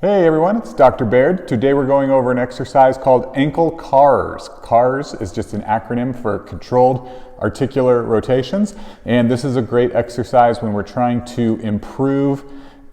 Hey everyone, it's Dr. Baird. Today we're going over an exercise called ankle CARS. CARS is just an acronym for controlled articular rotations, and this is a great exercise when we're trying to improve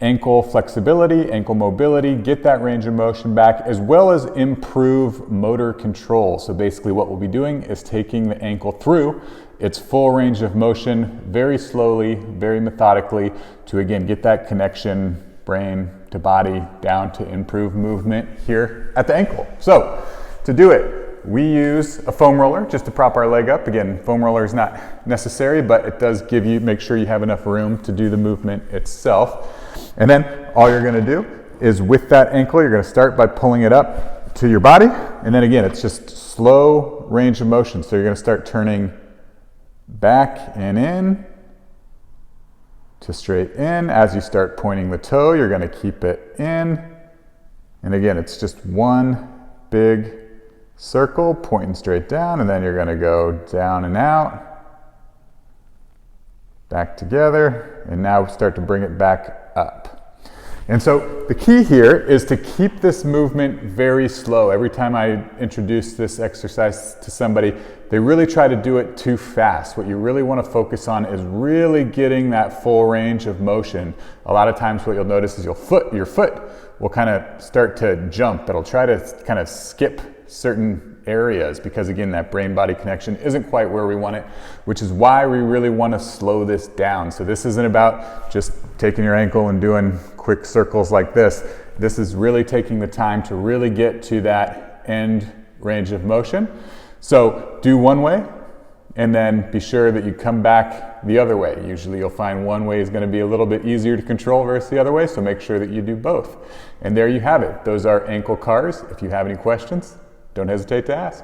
ankle flexibility, ankle mobility, get that range of motion back, as well as improve motor control. So basically what we'll be doing is taking the ankle through its full range of motion very slowly, very methodically to again get that connection brain to body down to improve movement here at the ankle. So to do it, we use a foam roller just to prop our leg up. Again, foam roller is not necessary, but it does make sure you have enough room to do the movement itself. And then all you're gonna do is with that ankle, you're gonna start by pulling it up to your body. And then again, it's just slow range of motion. So you're gonna start turning back and in to straight in. As you start pointing the toe, you're going to keep it in. And again, it's just one big circle pointing straight down, and then you're going to go down and out, back together, and now start to bring it back up. And so the key here is to keep this movement very slow. Every time I introduce this exercise to somebody, they really try to do it too fast. What you really want to focus on is really getting that full range of motion. A lot of times what you'll notice is your foot will kind of start to jump. It'll try to kind of skip certain areas because again, that brain-body connection isn't quite where we want it, which is why we really want to slow this down. So this isn't about just taking your ankle and doing quick circles like this. This is really taking the time to really get to that end range of motion. So do one way and then be sure that you come back the other way. Usually you'll find one way is going to be a little bit easier to control versus the other way, so make sure that you do both. And there you have it. Those are ankle CARS. If you have any questions, don't hesitate to ask.